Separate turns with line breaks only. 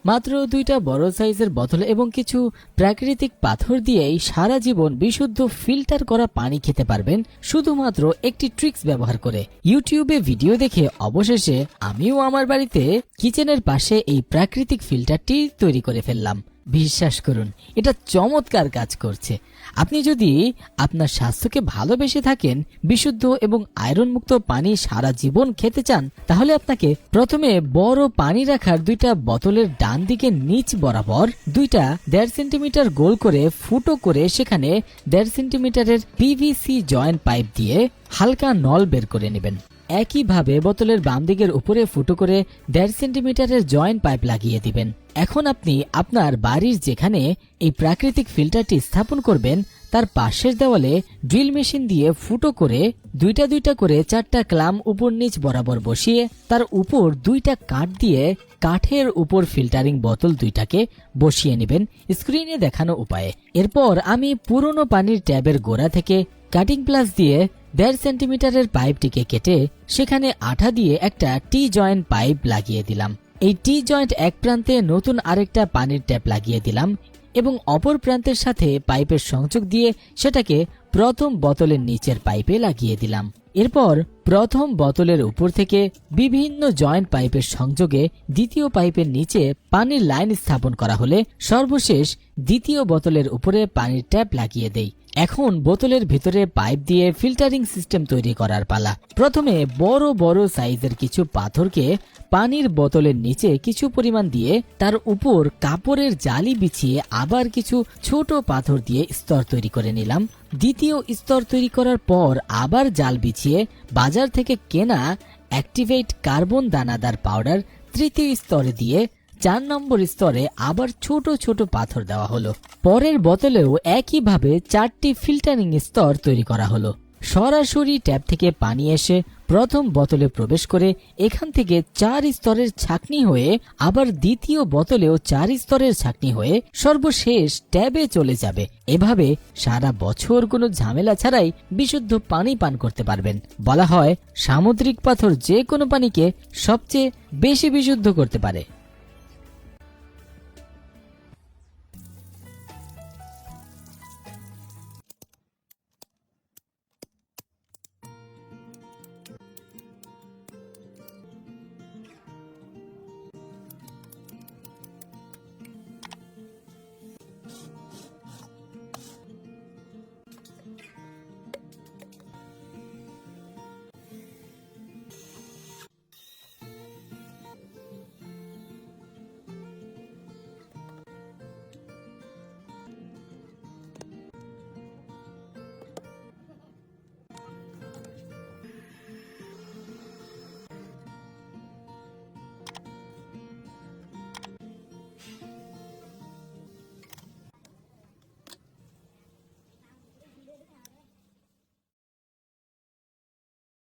মাত্র 2টা বড় সাইজের বোতল এবং কিছু প্রাকৃতিক পাথর দিয়েই সারা জীবন বিশুদ্ধ ফিল্টার করা পানি খেতে পারবেন শুধুমাত্র একটি ট্রিক্স ব্যবহার করে। ইউটিউবে ভিডিও দেখে অবশেষে আমিও আমার বাড়িতে কিচেনের পাশে এই প্রাকৃতিক ফিল্টারটি তৈরি করে ফেললাম। বিশ্বাস করুন, এটা চমৎকার কাজ করছে। আপনি যদি আপনার স্বাস্থ্যকে ভালোবেসে থাকেন, বিশুদ্ধ এবং আয়রন মুক্ত পানি সারা জীবন খেতে চান, তাহলে আপনাকে প্রথমে বড় পানি রাখার 2টা বোতলের ডান দিকে নিচ বরাবর 2টা 1.5 সেন্টিমিটার গোল করে ফুটো করে সেখানে 1.5 সেন্টিমিটারের পিভিসি জয়েন্ট পাইপ দিয়ে হালকা নল বের করে নেবেন। একইভাবে বোতলের বাম দিকের উপরে ফুটো করে 1.5 সেন্টিমিটারের জয়েন্ট পাইপ লাগিয়ে দিবেন। এখন আপনি আপনার বাড়ির যেখানে এই প্রাকৃতিক ফিল্টারটি স্থাপন করবেন তার পাশের দেওয়ালে ড্রিল মেশিন দিয়ে ফুটো করে 2টা করে 4টা ক্লাম উপর নিচ বরাবর বসিয়ে তার উপর 2টা কাঠ দিয়ে কাঠের উপর ফিল্টারিং বোতল 2টাকে বসিয়ে নেবেন স্ক্রিনে দেখানো উপায়ে। এরপর আমি পুরনো পানির ট্যাবের গোড়া থেকে কাটিং প্লাস দিয়ে 1.5 সেন্টিমিটারের পাইপটিকে কেটে সেখানে আঠা দিয়ে একটা টি জয়েন্ট পাইপ লাগিয়ে দিলাম। এই টি জয়েন্ট এক প্রান্তে নতুন আরেকটা পানির ট্যাপ লাগিয়ে দিলাম এবং অপর প্রান্তের সাথে পাইপের সংযোগ দিয়ে সেটাকে প্রথম বোতলের নিচের পাইপে লাগিয়ে দিলাম। এরপর প্রথম বোতলের উপর থেকে বিভিন্ন জয়েন্ট পাইপের সংযোগে দ্বিতীয় পাইপের নিচে পানির লাইন স্থাপন করা হলে সর্বশেষ দ্বিতীয় বোতলের উপরে পানির ট্যাপ লাগিয়ে দেই। এখন বোতলের ভিতরে পাইপ দিয়ে ফিল্টারিং সিস্টেম তৈরি করার পালা। প্রথমে বড় বড় সাইজের কিছু পাথরকে পানির বোতলের নিচে কিছু পরিমাণ দিয়ে তার উপর কাপড়ের জালি বিছিয়ে আবার কিছু ছোট পাথর দিয়ে স্তর তৈরি করে নিলাম। দ্বিতীয় স্তর তৈরি করার পর আবার জাল বিছিয়ে বাজার থেকে কেনা অ্যাক্টিভেট কার্বন দানাদার পাউডার তৃতীয় স্তরে দিয়ে 4 নম্বর স্তরে আবার ছোট ছোট পাথর দেওয়া হলো। পরের বোতলেও একইভাবে 4টি ফিল্টারিং স্তর তৈরি করা হলো। সরাসরি ট্যাপ থেকে পানি এসে প্রথম বোতলে প্রবেশ করে এখান থেকে 4 স্তরের ছাঁকনি হয়ে আবার দ্বিতীয় বোতলেও 4 স্তরের ছাঁকনি হয়ে সর্বশেষ ট্যাবে চলে যাবে। এভাবে সারা বছর কোনো ঝামেলা ছাড়াই বিশুদ্ধ পানি পান করতে পারবেন। বলা হয় সামুদ্রিক পাথর যে কোনো পানিকে সবচেয়ে বেশি বিশুদ্ধ করতে পারে।